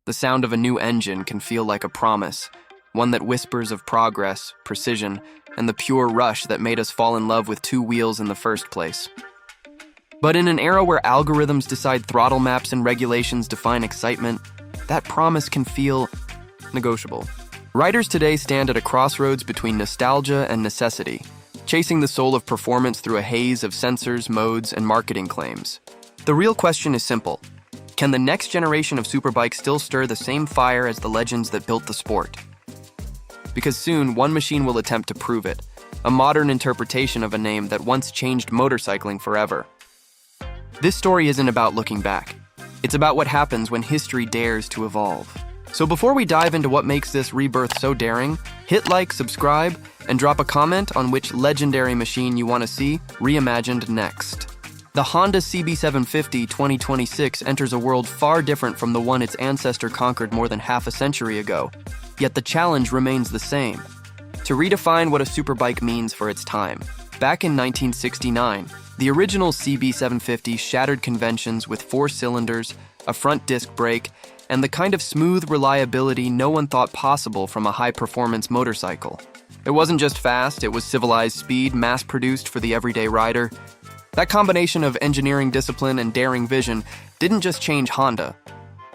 The sound of a new engine can feel like a promise, one that whispers of progress, precision, and the pure rush that made us fall in love with two wheels in the first place. But in an era where algorithms decide throttle maps and regulations define excitement, that promise can feel negotiable. Riders today stand at a crossroads between nostalgia and necessity, chasing the soul of performance through a haze of sensors, modes, and marketing claims. The real question is simple. Can the next generation of superbikes still stir the same fire as the legends that built the sport? Because soon, one machine will attempt to prove it, a modern interpretation of a name that once changed motorcycling forever. This story isn't about looking back. It's about what happens when history dares to evolve. So before we dive into what makes this rebirth so daring, hit like, subscribe, and drop a comment on which legendary machine you want to see reimagined next. The Honda CB750 2026 enters a world far different from the one its ancestor conquered more than half a century ago. Yet the challenge remains the same: to redefine what a superbike means for its time. Back in 1969, the original CB750 shattered conventions with 4 cylinders, a front disc brake, and the kind of smooth reliability no one thought possible from a high-performance motorcycle. It wasn't just fast, it was civilized speed, mass-produced for the everyday rider. That combination of engineering discipline and daring vision didn't just change Honda,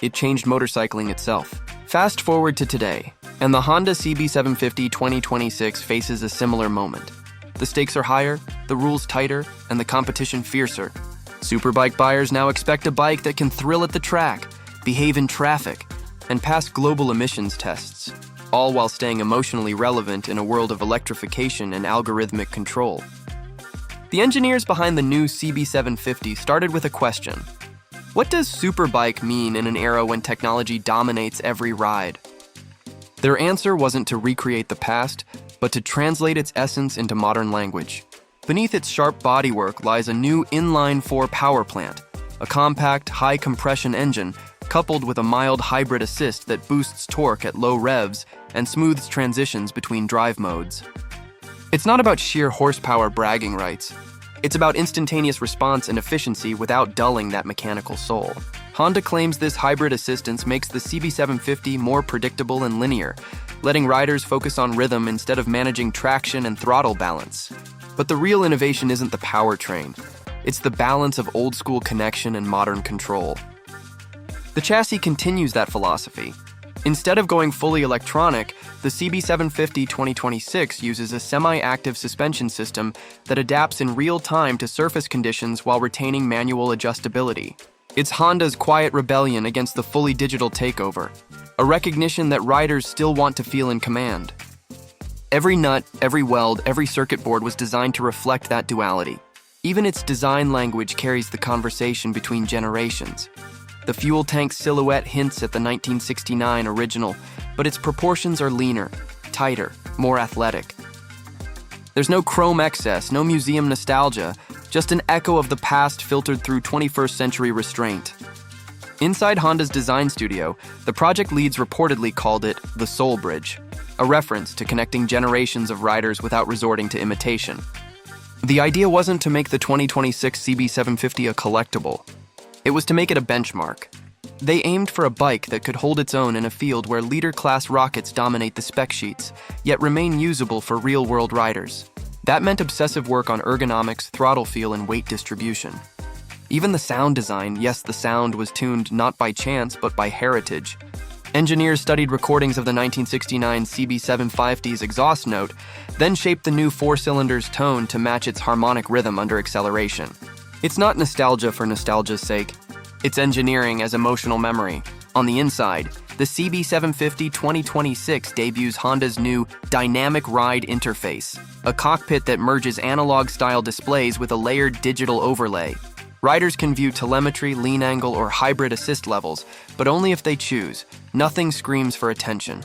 it changed motorcycling itself. Fast forward to today, and the Honda CB750 2026 faces a similar moment. The stakes are higher, the rules tighter, and the competition fiercer. Superbike buyers now expect a bike that can thrill at the track, behave in traffic, and pass global emissions tests, all while staying emotionally relevant in a world of electrification and algorithmic control. The engineers behind the new CB750 started with a question. What does superbike mean in an era when technology dominates every ride? Their answer wasn't to recreate the past, but to translate its essence into modern language. Beneath its sharp bodywork lies a new inline-4 power plant, a compact, high-compression engine coupled with a mild hybrid assist that boosts torque at low revs and smooths transitions between drive modes. It's not about sheer horsepower bragging rights. It's about instantaneous response and efficiency without dulling that mechanical soul. Honda claims this hybrid assistance makes the CB750 more predictable and linear, letting riders focus on rhythm instead of managing traction and throttle balance. But the real innovation isn't the powertrain. It's the balance of old-school connection and modern control. The chassis continues that philosophy. Instead of going fully electronic, the CB750 2026 uses a semi-active suspension system that adapts in real time to surface conditions while retaining manual adjustability. It's Honda's quiet rebellion against the fully digital takeover, a recognition that riders still want to feel in command. Every nut, every weld, every circuit board was designed to reflect that duality. Even its design language carries the conversation between generations. The fuel tank silhouette hints at the 1969 original, but its proportions are leaner, tighter, more athletic. There's no chrome excess, no museum nostalgia, just an echo of the past filtered through 21st century restraint. Inside Honda's design studio, the project leads reportedly called it the Soul Bridge, a reference to connecting generations of riders without resorting to imitation. The idea wasn't to make the 2026 CB750 a collectible. It was to make it a benchmark. They aimed for a bike that could hold its own in a field where leader-class rockets dominate the spec sheets, yet remain usable for real-world riders. That meant obsessive work on ergonomics, throttle feel, and weight distribution. Even the sound design, yes, the sound was tuned not by chance, but by heritage. Engineers studied recordings of the 1969 CB750's exhaust note, then shaped the new 4-cylinder's tone to match its harmonic rhythm under acceleration. It's not nostalgia for nostalgia's sake. It's engineering as emotional memory. On the inside, the CB750 2026 debuts Honda's new Dynamic Ride Interface, a cockpit that merges analog-style displays with a layered digital overlay. Riders can view telemetry, lean angle, or hybrid assist levels, but only if they choose. Nothing screams for attention.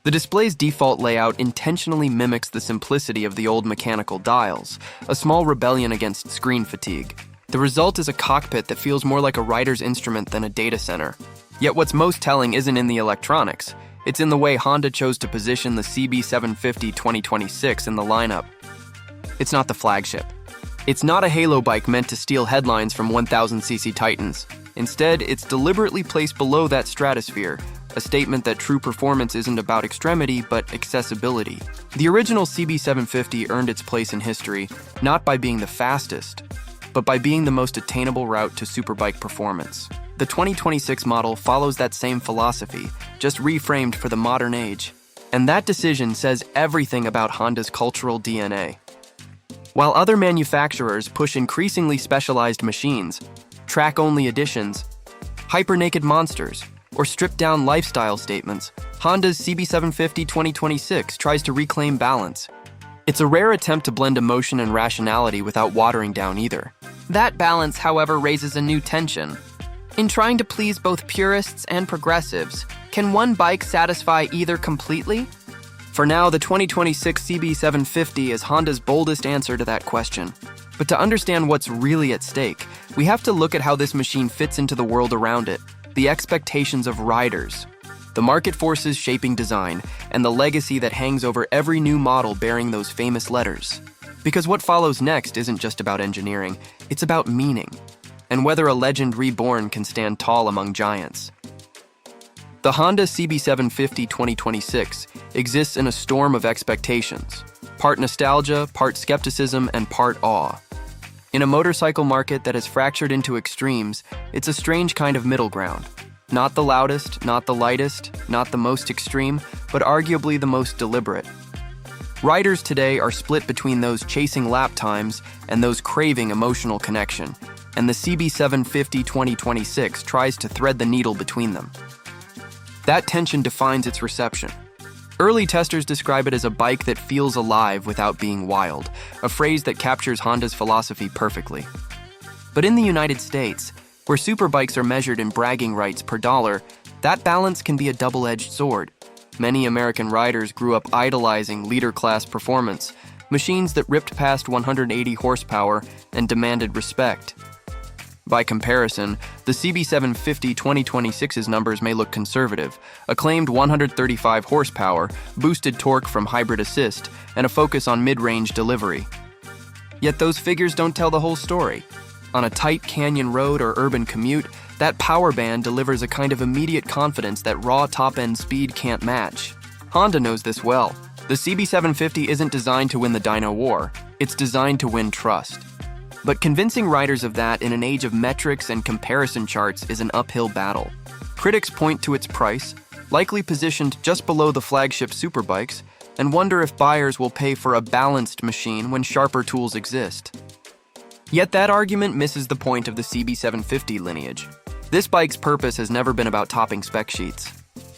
The display's default layout intentionally mimics the simplicity of the old mechanical dials, a small rebellion against screen fatigue. The result is a cockpit that feels more like a rider's instrument than a data center. Yet what's most telling isn't in the electronics, it's in the way Honda chose to position the CB750 2026 in the lineup. It's not the flagship. It's not a halo bike meant to steal headlines from 1000cc Titans. Instead, it's deliberately placed below that stratosphere, a statement that true performance isn't about extremity, but accessibility. The original CB750 earned its place in history, not by being the fastest, but by being the most attainable route to superbike performance. The 2026 model follows that same philosophy, just reframed for the modern age. And that decision says everything about Honda's cultural DNA. While other manufacturers push increasingly specialized machines, track-only editions, hyper-naked monsters, or stripped-down lifestyle statements, Honda's CB750 2026 tries to reclaim balance. It's a rare attempt to blend emotion and rationality without watering down either. That balance, however, raises a new tension. In trying to please both purists and progressives, can one bike satisfy either completely? For now, the 2026 CB750 is Honda's boldest answer to that question. But to understand what's really at stake, we have to look at how this machine fits into the world around it, the expectations of riders, the market forces shaping design, and the legacy that hangs over every new model bearing those famous letters. Because what follows next isn't just about engineering, it's about meaning, and whether a legend reborn can stand tall among giants. The Honda CB750 2026 exists in a storm of expectations, part nostalgia, part skepticism, and part awe. In a motorcycle market that is fractured into extremes, it's a strange kind of middle ground. Not the loudest, not the lightest, not the most extreme, but arguably the most deliberate. Riders today are split between those chasing lap times and those craving emotional connection, and the CB750 2026 tries to thread the needle between them. That tension defines its reception. Early testers describe it as a bike that feels alive without being wild, a phrase that captures Honda's philosophy perfectly. But in the United States, where superbikes are measured in bragging rights per dollar, that balance can be a double-edged sword. Many American riders grew up idolizing leader-class performance, machines that ripped past 180 horsepower and demanded respect. By comparison, the CB750 2026's numbers may look conservative, a claimed 135 horsepower, boosted torque from hybrid assist, and a focus on mid-range delivery. Yet those figures don't tell the whole story. On a tight canyon road or urban commute, that power band delivers a kind of immediate confidence that raw top-end speed can't match. Honda knows this well. The CB750 isn't designed to win the dyno war, it's designed to win trust. But convincing riders of that in an age of metrics and comparison charts is an uphill battle. Critics point to its price, likely positioned just below the flagship superbikes, and wonder if buyers will pay for a balanced machine when sharper tools exist. Yet that argument misses the point of the CB750 lineage. This bike's purpose has never been about topping spec sheets.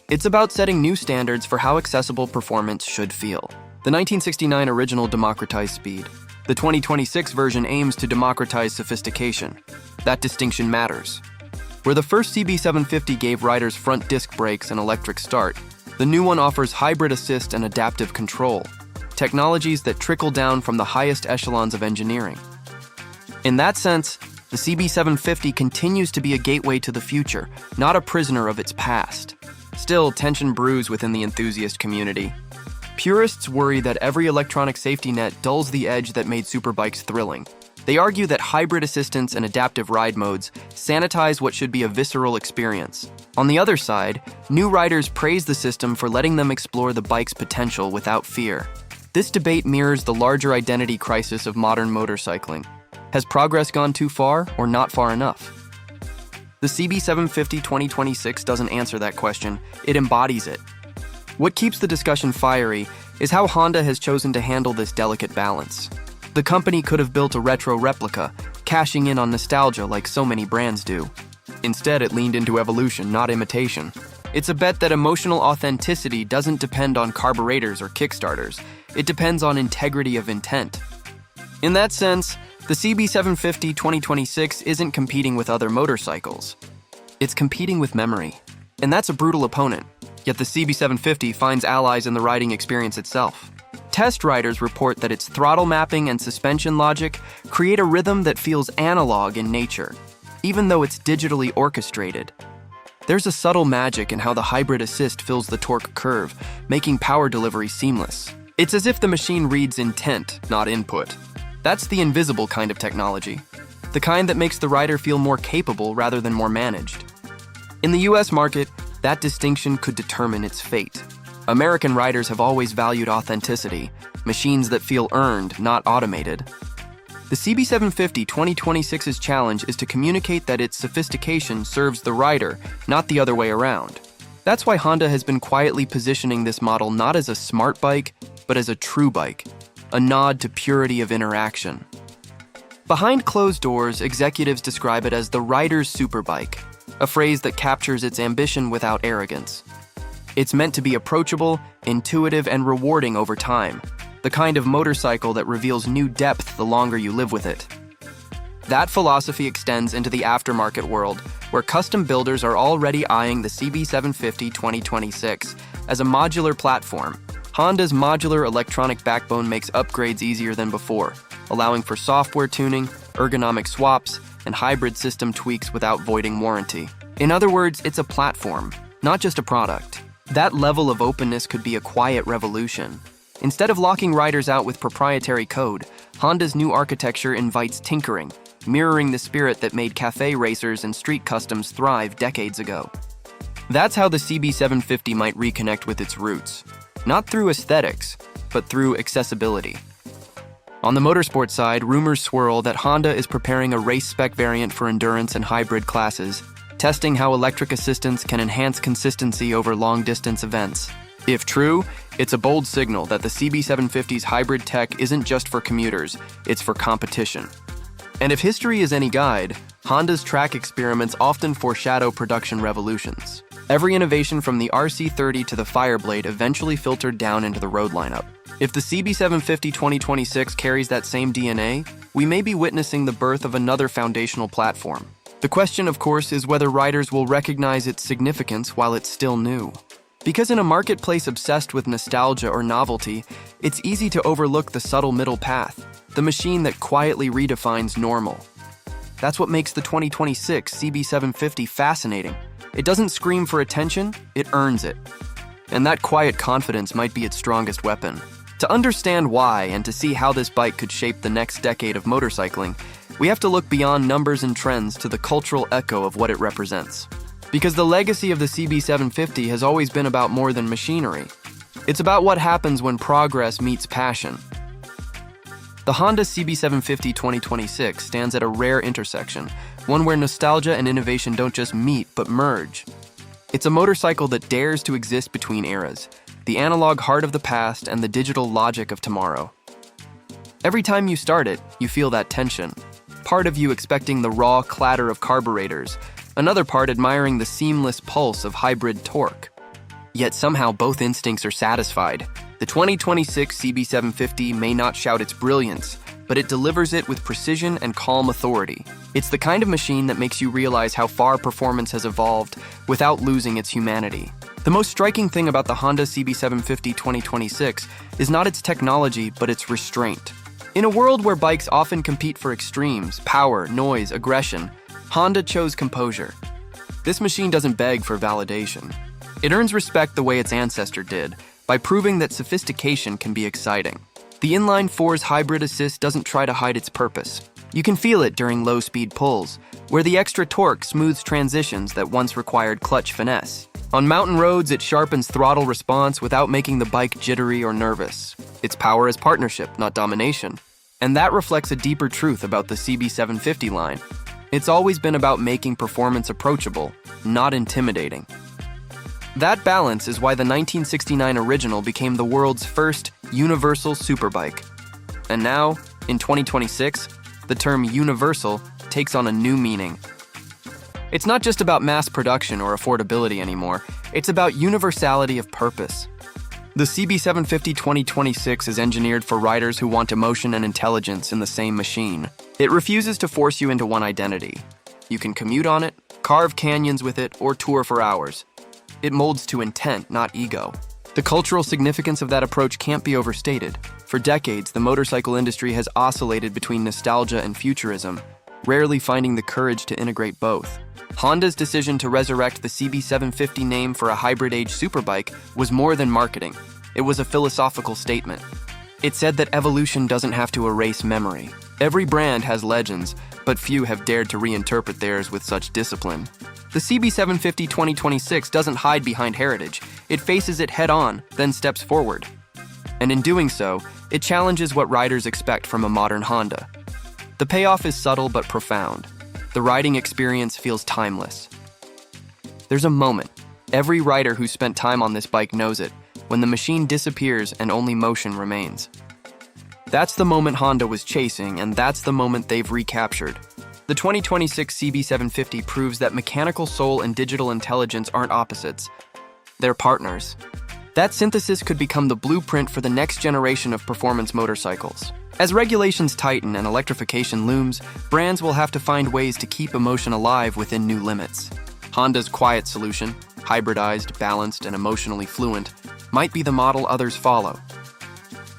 It's about setting new standards for how accessible performance should feel. The 1969 original democratized speed. The 2026 version aims to democratize sophistication. That distinction matters. Where the first CB750 gave riders front disc brakes and electric start, the new one offers hybrid assist and adaptive control, technologies that trickle down from the highest echelons of engineering. In that sense, the CB750 continues to be a gateway to the future, not a prisoner of its past. Still, tension brews within the enthusiast community. Purists worry that every electronic safety net dulls the edge that made superbikes thrilling. They argue that hybrid assistance and adaptive ride modes sanitize what should be a visceral experience. On the other side, new riders praise the system for letting them explore the bike's potential without fear. This debate mirrors the larger identity crisis of modern motorcycling. Has progress gone too far or not far enough? The CB750 2026 doesn't answer that question, it embodies it. What keeps the discussion fiery is how Honda has chosen to handle this delicate balance. The company could have built a retro replica, cashing in on nostalgia like so many brands do. Instead, it leaned into evolution, not imitation. It's a bet that emotional authenticity doesn't depend on carburetors or kickstarters. It depends on integrity of intent. In that sense, the CB750 2026 isn't competing with other motorcycles. It's competing with memory. And that's a brutal opponent. Yet the CB750 finds allies in the riding experience itself. Test riders report that its throttle mapping and suspension logic create a rhythm that feels analog in nature, even though it's digitally orchestrated. There's a subtle magic in how the hybrid assist fills the torque curve, making power delivery seamless. It's as if the machine reads intent, not input. That's the invisible kind of technology. the kind that makes the rider feel more capable rather than more managed. In the US market, that distinction could determine its fate. American riders have always valued authenticity, machines that feel earned, not automated. The CB750 2026's challenge is to communicate that its sophistication serves the rider, not the other way around. That's why Honda has been quietly positioning this model not as a smart bike, but as a true bike, a nod to purity of interaction. Behind closed doors, executives describe it as the rider's superbike, a phrase that captures its ambition without arrogance. It's meant to be approachable, intuitive, and rewarding over time, the kind of motorcycle that reveals new depth the longer you live with it. That philosophy extends into the aftermarket world, where custom builders are already eyeing the CB750 2026 as a modular platform. Honda's modular electronic backbone makes upgrades easier than before, allowing for software tuning, ergonomic swaps, and hybrid system tweaks without voiding warranty. In other words, it's a platform, not just a product. That level of openness could be a quiet revolution. Instead of locking riders out with proprietary code, Honda's new architecture invites tinkering, mirroring the spirit that made cafe racers and street customs thrive decades ago. That's how the CB750 might reconnect with its roots, not through aesthetics, but through accessibility. On the motorsport side, rumors swirl that Honda is preparing a race-spec variant for endurance and hybrid classes, testing how electric assistance can enhance consistency over long-distance events. If true, it's a bold signal that the CB750's hybrid tech isn't just for commuters, it's for competition. And if history is any guide, Honda's track experiments often foreshadow production revolutions. Every innovation from the RC30 to the Fireblade eventually filtered down into the road lineup. If the CB750 2026 carries that same DNA, we may be witnessing the birth of another foundational platform. The question, of course, is whether riders will recognize its significance while it's still new. Because in a marketplace obsessed with nostalgia or novelty, it's easy to overlook the subtle middle path, the machine that quietly redefines normal. That's what makes the 2026 CB750 fascinating. It doesn't scream for attention, it earns it. And that quiet confidence might be its strongest weapon. To understand why and to see how this bike could shape the next decade of motorcycling, we have to look beyond numbers and trends to the cultural echo of what it represents. Because the legacy of the CB750 has always been about more than machinery. It's about what happens when progress meets passion. The Honda CB750 2026 stands at a rare intersection, one where nostalgia and innovation don't just meet, but merge. It's a motorcycle that dares to exist between eras, the analog heart of the past and the digital logic of tomorrow. Every time you start it, you feel that tension. Part of you expecting the raw clatter of carburetors, another part admiring the seamless pulse of hybrid torque. Yet somehow both instincts are satisfied. The 2026 CB750 may not shout its brilliance, but it delivers it with precision and calm authority. It's the kind of machine that makes you realize how far performance has evolved without losing its humanity. The most striking thing about the Honda CB750 2026 is not its technology, but its restraint. In a world where bikes often compete for extremes, power, noise, aggression, Honda chose composure. This machine doesn't beg for validation. It earns respect the way its ancestor did, by proving that sophistication can be exciting. The inline-4's hybrid assist doesn't try to hide its purpose. You can feel it during low-speed pulls, where the extra torque smooths transitions that once required clutch finesse. On mountain roads, it sharpens throttle response without making the bike jittery or nervous. Its power is partnership, not domination. And that reflects a deeper truth about the CB750 line. It's always been about making performance approachable, not intimidating. That balance is why the 1969 original became the world's first universal superbike. And now, in 2026, the term universal takes on a new meaning. It's not just about mass production or affordability anymore, it's about universality of purpose. The CB750 2026 is engineered for riders who want emotion and intelligence in the same machine. It refuses to force you into one identity. You can commute on it, carve canyons with it, or tour for hours. It molds to intent, not ego. The cultural significance of that approach can't be overstated. For decades, the motorcycle industry has oscillated between nostalgia and futurism, rarely finding the courage to integrate both. Honda's decision to resurrect the CB750 name for a hybrid-age superbike was more than marketing. It was a philosophical statement. It said that evolution doesn't have to erase memory. Every brand has legends, but few have dared to reinterpret theirs with such discipline. The CB750 2026 doesn't hide behind heritage. It faces it head-on, then steps forward. And in doing so, it challenges what riders expect from a modern Honda. The payoff is subtle but profound. The riding experience feels timeless. There's a moment. Every rider who spent time on this bike knows it, when the machine disappears and only motion remains. That's the moment Honda was chasing, and that's the moment they've recaptured. The 2026 CB750 proves that mechanical soul and digital intelligence aren't opposites. They're partners. That synthesis could become the blueprint for the next generation of performance motorcycles. As regulations tighten and electrification looms, brands will have to find ways to keep emotion alive within new limits. Honda's quiet solution, hybridized, balanced, and emotionally fluent, might be the model others follow.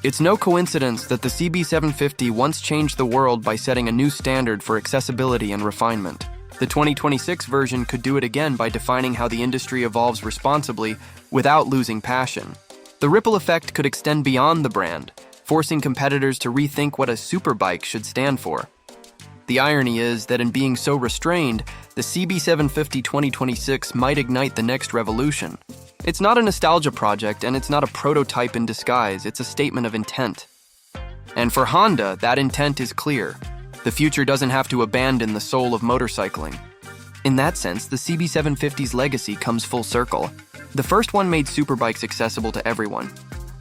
It's no coincidence that the CB750 once changed the world by setting a new standard for accessibility and refinement. The 2026 version could do it again by defining how the industry evolves responsibly without losing passion. The ripple effect could extend beyond the brand, forcing competitors to rethink what a superbike should stand for. The irony is that in being so restrained, the CB750 2026 might ignite the next revolution. It's not a nostalgia project, and it's not a prototype in disguise, it's a statement of intent. And for Honda, that intent is clear. The future doesn't have to abandon the soul of motorcycling. In that sense, the CB750's legacy comes full circle. The first one made superbikes accessible to everyone.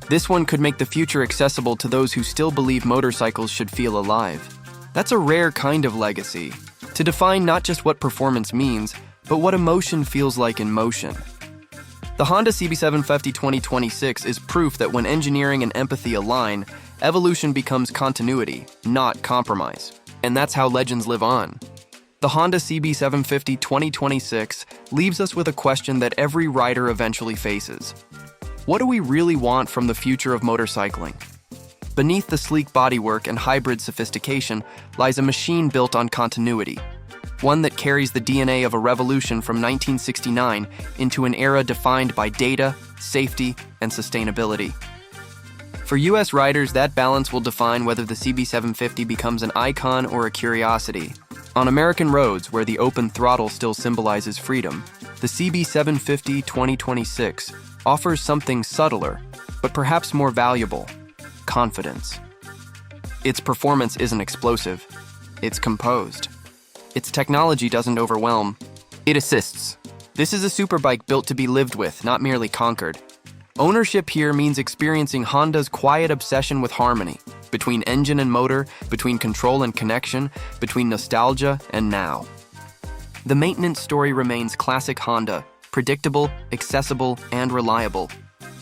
This one could make the future accessible to those who still believe motorcycles should feel alive. That's a rare kind of legacy, to define not just what performance means, but what emotion feels like in motion. The Honda CB750 2026 is proof that when engineering and empathy align, evolution becomes continuity, not compromise. And that's how legends live on. The Honda CB750 2026 leaves us with a question that every rider eventually faces. What do we really want from the future of motorcycling? Beneath the sleek bodywork and hybrid sophistication lies a machine built on continuity. One that carries the DNA of a revolution from 1969 into an era defined by data, safety, and sustainability. For US riders, that balance will define whether the CB750 becomes an icon or a curiosity. On American roads, where the open throttle still symbolizes freedom, the CB750 2026 offers something subtler, but perhaps more valuable: confidence. Its performance isn't explosive, it's composed. Its technology doesn't overwhelm, it assists. This is a superbike built to be lived with, not merely conquered. Ownership here means experiencing Honda's quiet obsession with harmony, between engine and motor, between control and connection, between nostalgia and now. The maintenance story remains classic Honda, predictable, accessible, and reliable.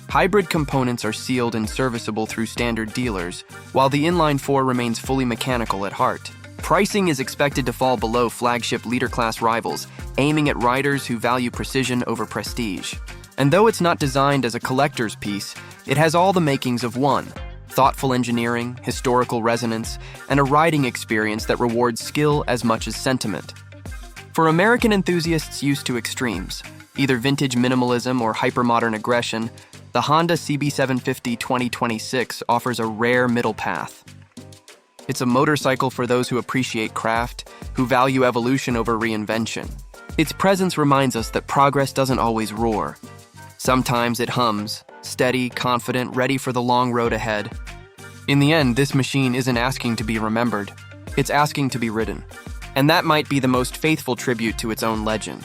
Hybrid components are sealed and serviceable through standard dealers, while the inline-4 remains fully mechanical at heart. Pricing is expected to fall below flagship leader-class rivals, aiming at riders who value precision over prestige. And though it's not designed as a collector's piece, it has all the makings of one: thoughtful engineering, historical resonance, and a riding experience that rewards skill as much as sentiment. For American enthusiasts used to extremes, either vintage minimalism or hypermodern aggression, the Honda CB750 2026 offers a rare middle path. It's a motorcycle for those who appreciate craft, who value evolution over reinvention. Its presence reminds us that progress doesn't always roar. Sometimes it hums, steady, confident, ready for the long road ahead. In the end, this machine isn't asking to be remembered, it's asking to be ridden. And that might be the most faithful tribute to its own legend.